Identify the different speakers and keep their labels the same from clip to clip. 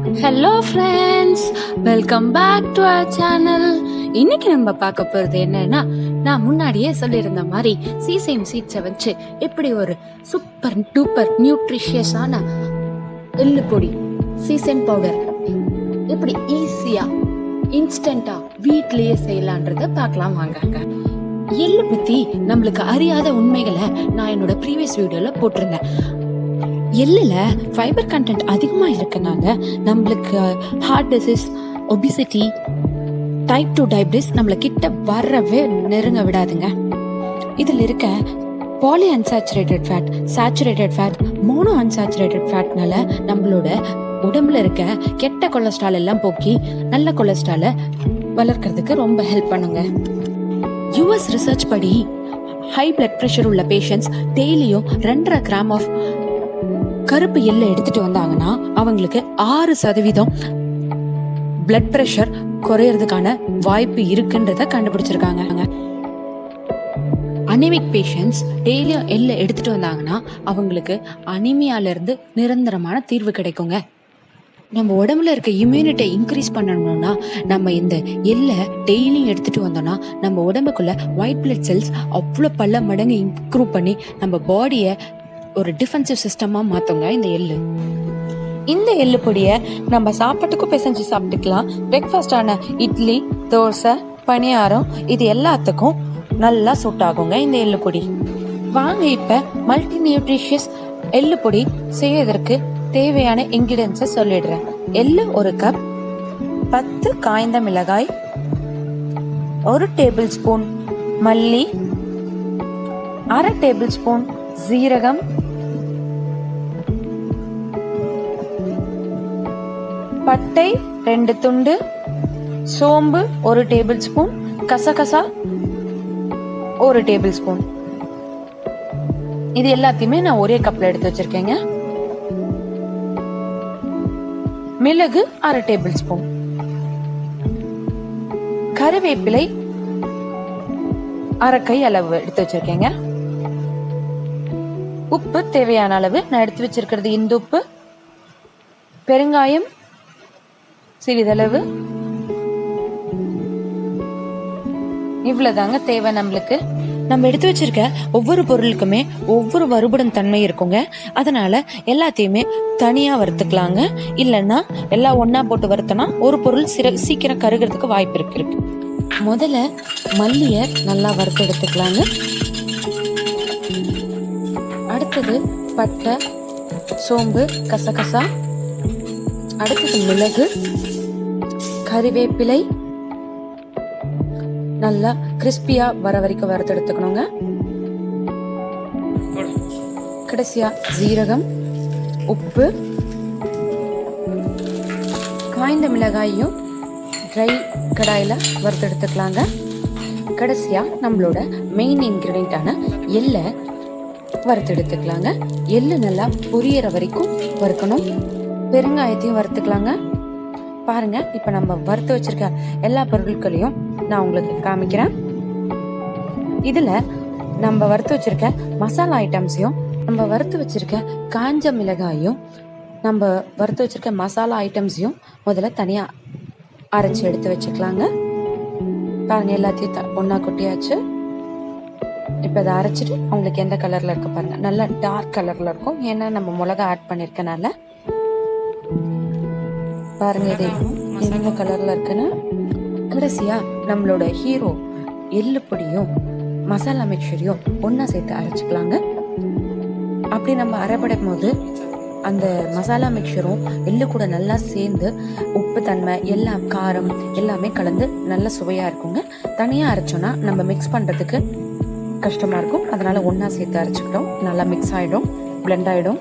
Speaker 1: Hello friends, welcome back to our channel. இன்னைக்கு நம்ம பார்க்க போகிறது என்னன்னா, நான் முன்னாடியே சொல்லியிருந்த மாதிரி சீசேம் சீட்ஸை வச்சு எப்படி ஒரு சூப்பர் டூப்பர் நியூட்ரிஷியஸான எள்ளு பொடி சீசேம் பவுடர் எப்படி ஈஸியாக இன்ஸ்டண்ட்டாக வீட்லேயே செய்யலான்றதை பார்க்கலாம் வாங்க. எள்ளு பற்றி நம்மளுக்கு அறியாத உண்மைகளை நான் என்னோட ப்ரீவியஸ் வீடியோவில் போட்டிருந்தேன். எள்ளுல ஃபைபர் கண்டென்ட் அதிகமாக இருக்கனால நம்மளுக்கு heart disease, obesity, type 2 diabetes நம்மளை கிட்ட வரவே நெருங்க விடாதுங்க. இதில் இருக்க polyunsaturated fat, saturated fat, monounsaturated ஃபேட்னால நம்மளோட உடம்புல இருக்க கெட்ட கொலஸ்ட்ரால் எல்லாம் போக்கி நல்ல கொலஸ்ட்ராலை வளர்க்கறதுக்கு ரொம்ப ஹெல்ப் பண்ணுங்க. யூஎஸ் ரிசர்ச் படி ஹை பிளட் ப்ரெஷர் உள்ள பேஷண்ட்ஸ் டெய்லியும் 2.5 கிராம் ஆஃப் கருப்பு எள்ளை எடுத்துட்டு வந்தாங்கன்னா அவங்களுக்கு 6% பிளட் பிரஷர் குறையறதுக்கான வாய்ப்பு இருக்குன்றத கண்டுபிடிச்சிருக்காங்க. அனிமிக் பேஷண்ட்ஸ் டெய்லியும் எள்ளை எடுத்துட்டு வந்தாங்கன்னா அவங்களுக்கு அனிமியால இருந்து நிரந்தரமான தீர்வு கிடைக்குங்க. நம்ம உடம்புல இருக்க இம்யூனிட்டியை இன்க்ரீஸ் பண்ணணும்னா நம்ம இந்த எள்ளை டெய்லியும் எடுத்துட்டு வந்தோம்னா நம்ம உடம்புக்குள்ள ஒயிட் பிளட் செல்ஸ் அவ்வளோ பல மடங்கு இம்ப்ரூவ் பண்ணி நம்ம பாடியை ஒரு டிஃபென்சிவ் சிஸ்டமா மாத்துங்க இந்த எள்ளு. இந்த எள்ளு பொடியை நம்ம சாப்பாட்டுக்கும் பிசைஞ்சு சாப்பிட்டுக்கலாம். பிரேக்ஃபாஸ்டான இட்லி, தோசை, பணியாரம் இது எல்லாத்துக்கும் நல்லா சூட் ஆகுங்க இந்த எள்ளு பொடி. வாங்க இப்ப மல்டி நியூட்ரிஷியஸ் எள்ளு பொடி செய்வதற்கு தேவையான இன்கிரிடியன்ஸை சொல்லிடுறேன். எள்ளு 1 கப், 10 காய்ந்த மிளகாய், 1 டேபிள் ஸ்பூன் மல்லி, 1/2 டேபிள் ஸ்பூன் சீரகம், பட்டை 2 துண்டு, சோம்பு 1 டேபிள் ஸ்பூன், கசகசா 1 டேபிள் ஸ்பூன். இது எல்லாத்தையுமே நான் ஒரே கப்ல எடுத்து வச்சிருக்கேங்க. மிளகு 1/2 டேபிள் ஸ்பூன், கறிவேப்பிலை 1/2 கை அளவு எடுத்து வச்சிருக்கேங்க. உப்பு தேவையான அளவு நான் எடுத்து வச்சிருக்கிறது இந்த உப்பு. பெருங்காயம் சிறிதளவு. இவ்வளவுதாங்க தேவை நம்மளுக்கு. நம்ம எடுத்து வச்சிருக்க ஒவ்வொரு பொருளுக்குமே ஒவ்வொரு வறுபடும் தன்மை இருக்குங்க. அதனால எல்லாத்தையுமே தனியா வறுத்துக்கலாங்க. இல்லைன்னா எல்லாம் ஒன்னா போட்டு வறுத்தோம்னா ஒரு பொருள் சீக்கிரம் கருகிறதுக்கு வாய்ப்பு இருக்கு. முதல்ல மல்லிய நல்லா வறுத்து எடுத்துக்கலாங்க. அடுத்தது பட்டை, சோம்பு, கசகசா. அடுத்தது மிளகு, கறிவேப்பிலை நல்லா கிறிஸ்பியா வர வரைக்கும் வறுத்து எடுத்துக்கணுங்க. கடைசியா ஜீரகம், உப்பு, காய்ந்த மிளகாயும் ட்ரை கடாயில வறுத்து எடுத்துக்கலாங்க. கடைசியா நம்மளோட மெயின் இன்கிரிடியன்டான எள்ளை வறுத்து எடுத்துக்கலாங்க. எள்ளு நல்லா பொரியற வரைக்கும் வறுக்கணும். பெருங்காயத்தையும் வறுத்துக்கலாங்க. பாருங்க, இப்ப நம்ம வறுத்து வச்சிருக்க எல்லா பொருட்களையும் நான் உங்களுக்கு காமிக்கிறேன். இதுல நம்ம வறுத்து வச்சிருக்க மசாலா ஐட்டம்ஸையும், நம்ம வறுத்து வச்சிருக்க காஞ்ச மிளகாயும், நம்ம வறுத்து வச்சிருக்க மசாலா ஐட்டம்ஸையும் முதல்ல தனியா அரைச்சு எடுத்து வச்சுக்கலாங்க. பாருங்க, எல்லாத்தையும் ஒன்னா கொட்டியாச்சு. இப்ப இதை அரைச்சிட்டு அவங்களுக்கு எந்த கலர்ல இருக்கு பாருங்க. நல்லா டார்க் கலர்ல இருக்கும், ஏன்னா நம்ம மிளகா ஆட் பண்ணிருக்கனால. பாருங்க இது என்ன கலர்ல இருக்குன்னு. கடைசியா நம்மளோட ஹீரோ எள்ளு பொடியும் மசாலா மிக்சரையும் ஒன்னா சேர்த்து அரைச்சிக்கலாங்க. அப்படி நம்ம அரைப்படும் போது அந்த மசாலா மிக்சரும் எள்ளு கூட நல்லா சேர்ந்து உப்பு தன்மை எல்லாம் காரம் எல்லாமே கலந்து நல்ல சுவையா இருக்குங்க. தனியா அரைச்சோம்னா நம்ம மிக்ஸ் பண்றதுக்கு கஷ்டமா இருக்கும். அதனால ஒன்னா சேர்த்து அரைச்சுக்கிட்டோம், நல்லா மிக்ஸ் ஆயிடும், பிளெண்ட் ஆயிடும்.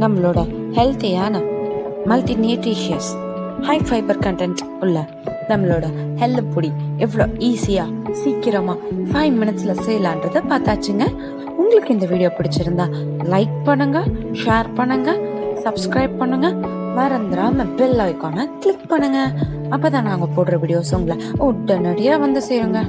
Speaker 1: நம்மளோட ஹெல்த்தியான multi nutritious high fibre content உள்ள நம்மளோட எள்ளு பொடி எவ்வளோ ஈஸியா சீக்கிரமா 5 மினிட்ஸ்ல செய்யலான்றத பார்த்தாச்சுங்க. உங்களுக்கு இந்த வீடியோ பிடிச்சிருந்தா லைக் பண்ணுங்க, ஷேர் பண்ணுங்க, சப்ஸ்கிரைப் பண்ணுங்க, மறந்துடாம பெல் ஐகானை கிளிக் பண்ணுங்க. அப்பதான் நாங்க போடுற வீடியோஸ் உங்களை உடனடியா வந்து சேருங்க.